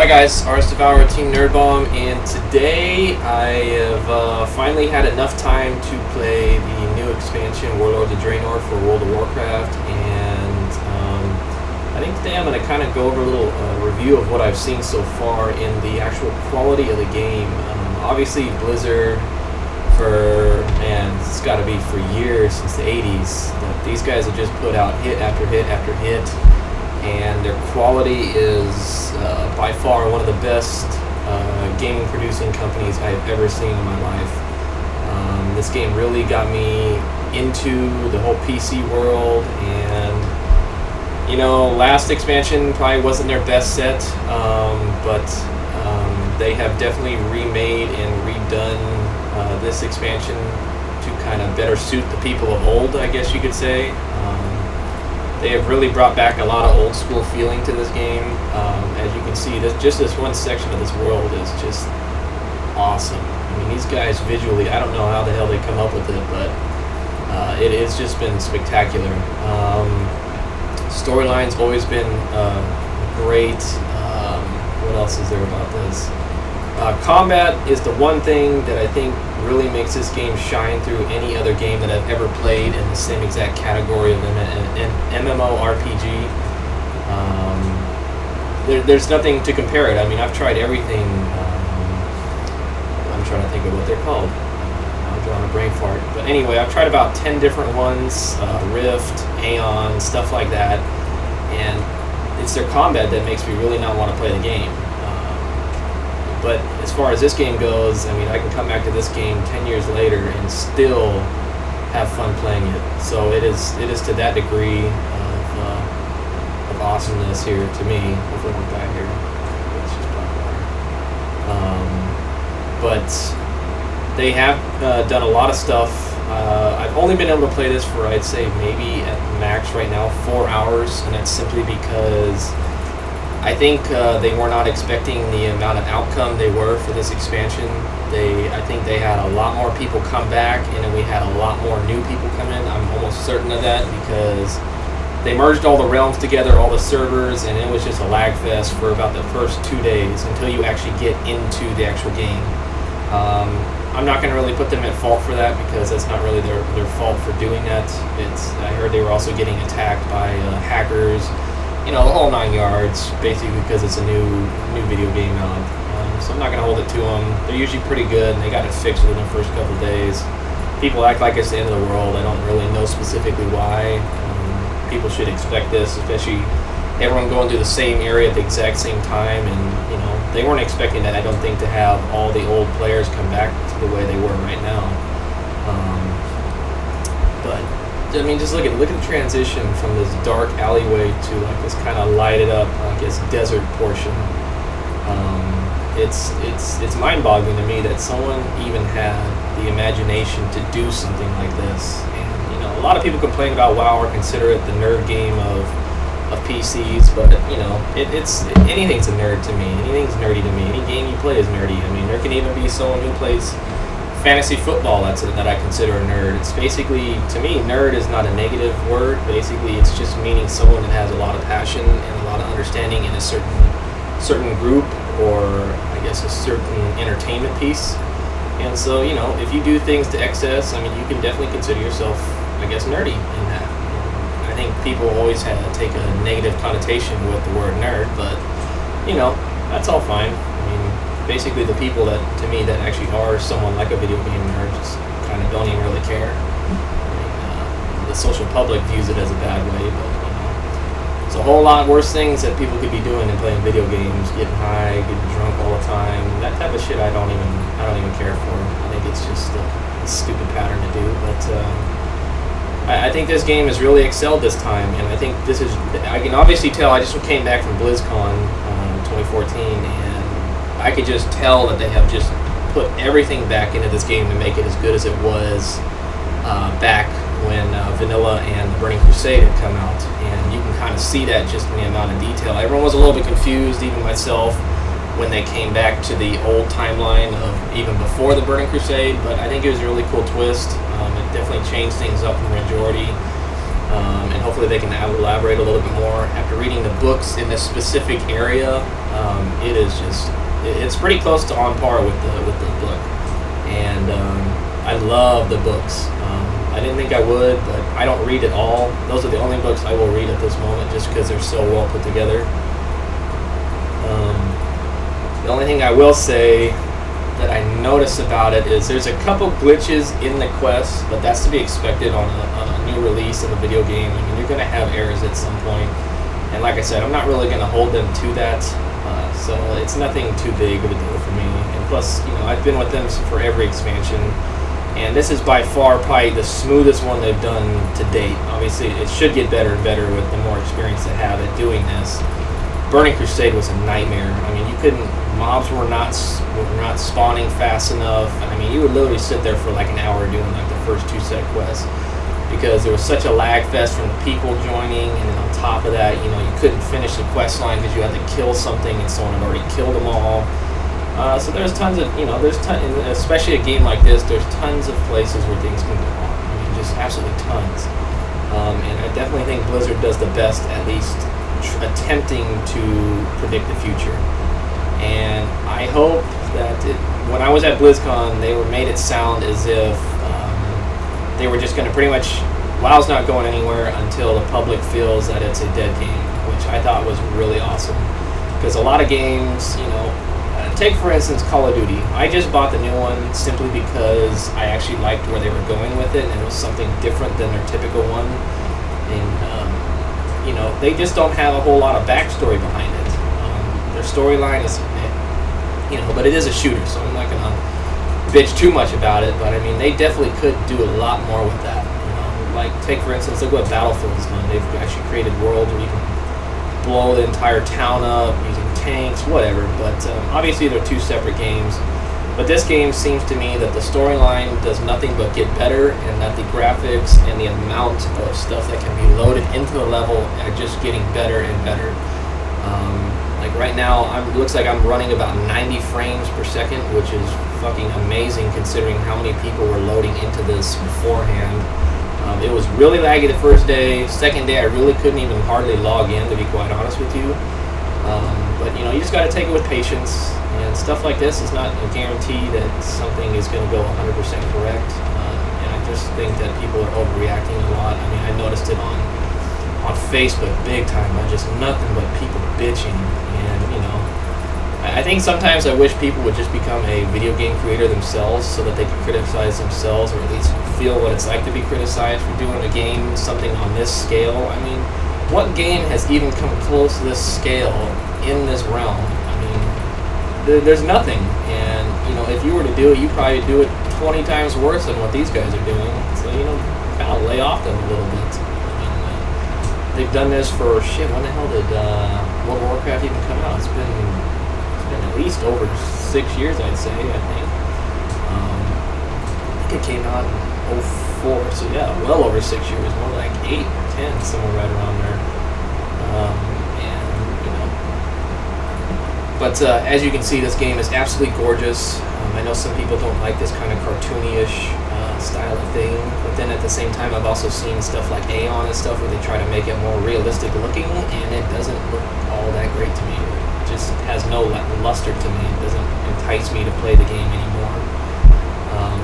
Hi guys, RS Devourer, Team Nerdbomb, and today I have finally had enough time to play the new expansion, Warlords of Draenor for World of Warcraft, and I think today I'm going to kind of go over a little review of what I've seen so far in the actual quality of the game. Obviously Blizzard, it's got to be for years, since the 80s, that these guys have just put out hit after hit after hit. And their quality is by far one of the best gaming producing companies I've ever seen in my life. This game really got me into the whole PC world, and last expansion probably wasn't their best set, but they have definitely remade and redone this expansion to kind of better suit the people of old, I guess you could say. They have really brought back a lot of old school feeling to this game. As you can see, this one section of this world is just awesome. I mean, these guys visually, I don't know how the hell they come up with it, but it has just been spectacular. Storyline's always been great. What else is there about this? Combat is the one thing that I think really makes this game shine through any other game that I've ever played in the same exact category of an MMORPG. There's nothing to compare it. I mean, I've tried everything. I'm trying to think of what they're called. I'm drawing a brain fart. But anyway, I've tried about 10 different ones, Rift, Aeon, stuff like that. And it's their combat that makes me really not want to play the game. But as far as this game goes, I mean, I can come back to this game 10 years later and still have fun playing it. So it is to that degree of awesomeness here to me. Hopefully we're back here. It's just black water. But they have done a lot of stuff. I've only been able to play this for, I'd say, maybe at max right now, 4 hours, and that's simply because I think they were not expecting the amount of outcome they were for this expansion. I think they had a lot more people come back, and then we had a lot more new people come in. I'm almost certain of that, because they merged all the realms together, all the servers, and it was just a lag fest for about the first 2 days until you actually get into the actual game. I'm not going to really put them at fault for that, because that's not really their fault for doing that. I heard they were also getting attacked by hackers. The whole 9 yards, basically, because it's a new video game out. So I'm not going to hold it to them. They're usually pretty good, and they got it fixed within the first couple of days. People act like it's the end of the world. I don't really know specifically why. People should expect this, especially everyone going through the same area at the exact same time. And, they weren't expecting that, I don't think, to have all the old players come back to the way they were right now. But I mean, just look at the transition from this dark alleyway to like this kind of lighted up, I guess, desert portion. It's mind-boggling to me that someone even had the imagination to do something like this. And a lot of people complain about WoW or consider it the nerd game of PCs, but it's anything's a nerd to me. Anything's nerdy to me. Any game you play is nerdy. I mean, there can even be someone who plays fantasy football that I consider a nerd. It's basically, to me, nerd is not a negative word. Basically, it's just meaning someone that has a lot of passion and a lot of understanding in a certain group, or I guess a certain entertainment piece. And so, if you do things to excess, I mean, you can definitely consider yourself, I guess, nerdy in that. I think people always take a negative connotation with the word nerd, but that's all fine. Basically, the people that actually are someone like a video game nerd just kind of don't even really care. The social public views it as a bad way, but there's a whole lot worse things that people could be doing than playing video games, getting high, getting drunk all the time. That type of shit I don't even care for. I think it's just a stupid pattern to do. But I think this game has really excelled this time, and I think I can obviously tell. I just came back from BlizzCon 2014, and I could just tell that they have just put everything back into this game to make it as good as it was back when Vanilla and the Burning Crusade had come out. And you can kind of see that just in the amount of detail. Everyone was a little bit confused, even myself, when they came back to the old timeline of even before the Burning Crusade, but I think it was a really cool twist. It definitely changed things up in the majority. and hopefully they can elaborate a little bit more. After reading the books in this specific area, it's pretty close to on par with the book, and I love the books. I didn't think I would, but I don't read at all. Those are the only books I will read at this moment, just because they're so well put together. The only thing I will say that I notice about it is there's a couple glitches in the quest, but that's to be expected on a new release of a video game. I mean, you're going to have errors at some point, and like I said, I'm not really going to hold them to that, so it's nothing too big of a deal for me. And plus, I've been with them for every expansion, and this is by far probably the smoothest one they've done to date. Obviously, it should get better and better with the more experience they have at doing this. Burning Crusade was a nightmare. I mean, mobs were not spawning fast enough. I mean, you would literally sit there for like an hour doing like the first 2 set quests, because there was such a lag fest from the people joining, and then on top of that, you couldn't finish the quest line because you had to kill something and someone had already killed them all. So there's tons of, especially a game like this, there's tons of places where things can go wrong. I mean, just absolutely tons. And I definitely think Blizzard does the best, at least attempting to predict the future. And I hope that when I was at BlizzCon, they made it sound as if they were just going to pretty much, WoW's not going anywhere until the public feels that it's a dead game, which I thought was really awesome. Because a lot of games, take for instance Call of Duty. I just bought the new one simply because I actually liked where they were going with it, and it was something different than their typical one. And they just don't have a whole lot of backstory behind it. Their storyline is, but it is a shooter, so I'm not gonna bitch too much about it. But I mean, they definitely could do a lot more with that. Like take for instance, look what Battlefield's done. They've actually created worlds where you can blow the entire town up using tanks, whatever. But obviously they're 2 separate games. But this game seems to me that the storyline does nothing but get better, and that the graphics and the amount of stuff that can be loaded into the level are just getting better and better. Like right now, it looks like I'm running about 90 frames per second, which is fucking amazing considering how many people were loading into this beforehand. It was really laggy the first day. Second day, I really couldn't even hardly log in, to be quite honest with you. But you just got to take it with patience, and stuff like this is not a guarantee that something is going to go 100% correct. And I just think that people are overreacting a lot. I mean, I noticed it on Facebook big time. Just nothing but people bitching, and I think sometimes I wish people would just become a video game creator themselves, so that they can criticize themselves, or at least feel what it's like to be criticized for doing a game something on this scale. I mean, what game has even come close to this scale in this realm? I mean, there's nothing. And if you were to do it, you'd probably do it 20 times worse than what these guys are doing. So kind of lay off them a little bit. I mean, they've done this for shit. When the hell did World of Warcraft even come out? It's been at least over 6 years, I'd say. I think it came out in 04. So yeah, well over 6 years. More like 8 or 10, somewhere right around there. But as you can see, this game is absolutely gorgeous. I know some people don't like this kind of cartoony-ish style of thing, but then at the same time, I've also seen stuff like Aeon and stuff where they try to make it more realistic looking, and it doesn't look all that great to me. It just has no luster to me. It doesn't entice me to play the game anymore.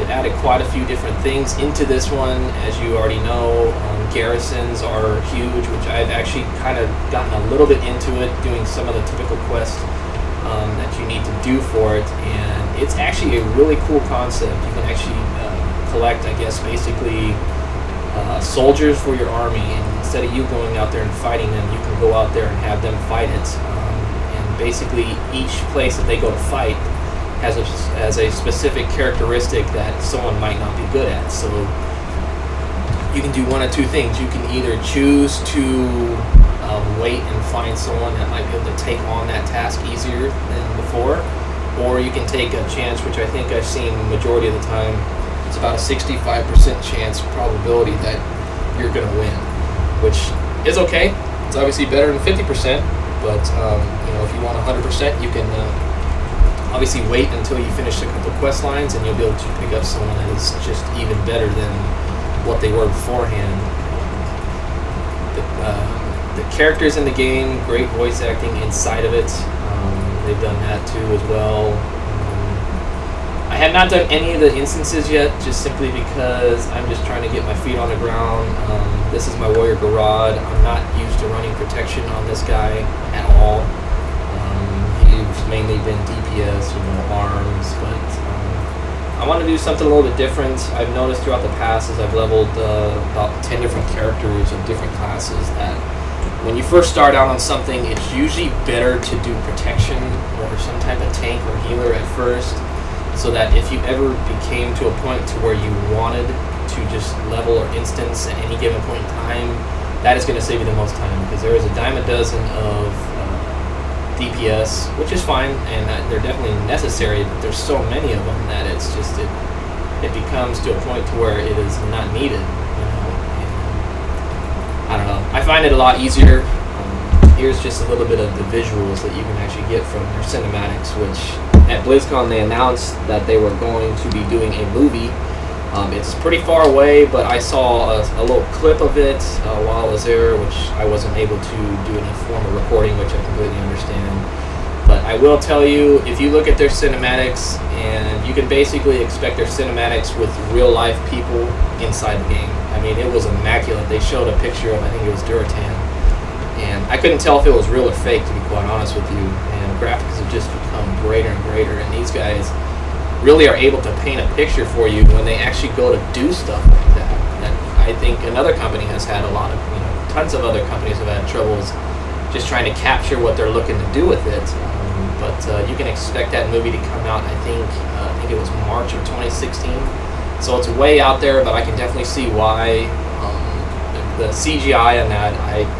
It added quite a few different things into this one, as you already know. Garrisons are huge, which I've actually kind of gotten a little bit into it, doing some of the typical quests that you need to do for it, and it's actually a really cool concept. You can actually collect, I guess, basically soldiers for your army, and instead of you going out there and fighting them, you can go out there and have them fight it. And basically, each place that they go to fight has a specific characteristic that someone might not be good at. So you can do one of two things. You can either choose to wait and find someone that might be able to take on that task easier than before, or you can take a chance, which I think I've seen the majority of the time. It's about a 65% chance probability that you're going to win, which is okay. It's obviously better than 50%, but if you want 100%, you can obviously wait until you finish a couple quest lines, and you'll be able to pick up someone that is just even better than what they were beforehand. The characters in the game, great voice acting inside of it. They've done that too as well. I have not done any of the instances yet, just simply because I'm just trying to get my feet on the ground. This is my Warrior Garad. I'm not used to running protection on this guy at all. He's mainly been DPS, arms, but I want to do something a little bit different. I've noticed throughout the past, as I've leveled about 10 different characters of different classes, that when you first start out on something, it's usually better to do protection or some type of tank or healer at first, so that if you ever became to a point to where you wanted to just level or instance at any given point in time, that is going to save you the most time, because there is a dime a dozen of DPS, which is fine, and they're definitely necessary, but there's so many of them that it's just, it becomes to a point to where it is not needed, I don't know. I find it a lot easier. Here's just a little bit of the visuals that you can actually get from their cinematics, which at BlizzCon they announced that they were going to be doing a movie. It's pretty far away, but I saw a little clip of it while I was there, which I wasn't able to do in a form of recording, which I completely understand. But I will tell you, if you look at their cinematics, and you can basically expect their cinematics with real life people inside the game. I mean, it was immaculate. They showed a picture of, I think it was Duratan, and I couldn't tell if it was real or fake, to be quite honest with you. And graphics have just become greater and greater, and these guys really are able to paint a picture for you when they actually go to do stuff like that. And I think another company has had a lot of, tons of other companies have had troubles just trying to capture what they're looking to do with it. But you can expect that movie to come out, I think it was March of 2016. So it's way out there, but I can definitely see why. The CGI on that,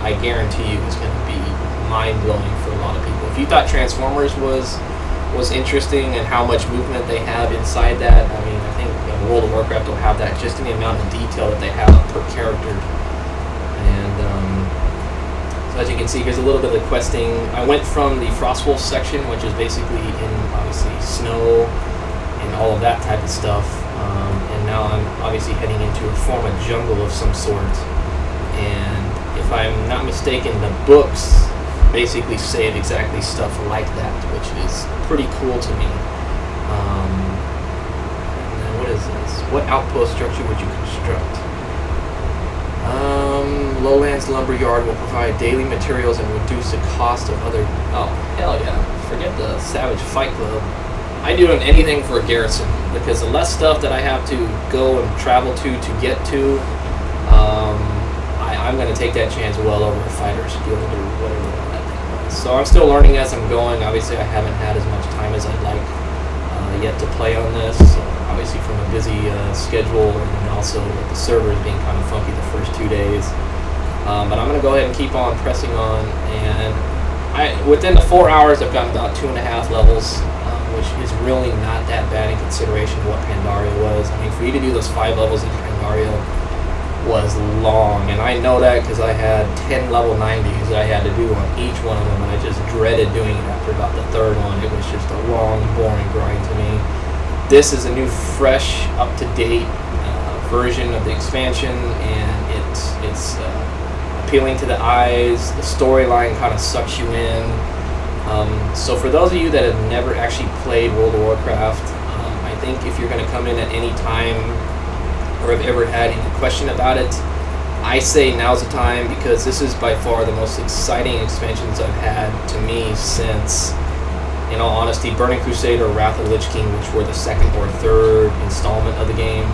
I guarantee you, is going to be mind-blowing for a lot of people. If you thought Transformers was interesting and how much movement they have inside that, I mean, I think World of Warcraft will have that just in the amount of detail that they have per character. And so as you can see, here's a little bit of the questing. I went from the Frostwolf section, which is basically in, obviously, snow and all of that type of stuff. And now I'm obviously heading into a form of jungle of some sort. And if I'm not mistaken, the books basically say exactly stuff like that, which is pretty cool to me. And then what is this? What outpost structure would you construct? Lowlands Lumberyard will provide daily materials and reduce the cost of other... Oh, hell yeah. Forget the Savage Fight Club. I do anything for a garrison, because the less stuff that I have to go and travel to get to, I'm going to take that chance well over a Fighter's Guild or whatever that thing was. So I'm still learning as I'm going. Obviously, I haven't had as much time as I'd like yet to play on this. Obviously, from a busy schedule, and also with the servers being kind of funky the first 2 days. But I'm going to go ahead and keep on pressing on. And within the 4 hours, I've gotten about 2.5 levels, which is really not that bad in consideration of what Pandaria was. I mean, for you to do those 5 levels in Pandaria was long, and I know that because I had 10 level 90s that I had to do on each one of them, and I just dreaded doing it after about the third one. It was just a long, boring grind to me. This is a new, fresh, up-to-date version of the expansion, and it's appealing to the eyes. The storyline kind of sucks you in. So for those of you that have never actually played World of Warcraft, I think if you're going to come in at any time or have ever had any question about it, I say now's the time, because this is by far the most exciting expansions I've had to me since, in all honesty, Burning Crusade or Wrath of the Lich King, which were the second or third installment of the game.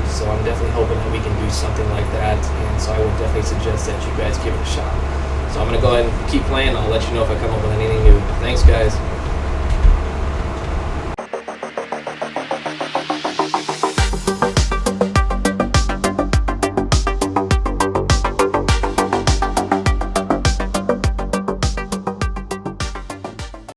So I'm definitely hoping that we can do something like that, and so I would definitely suggest that you guys give it a shot. So I'm going to go ahead and keep playing. I'll let you know if I come up with anything new. Thanks, guys.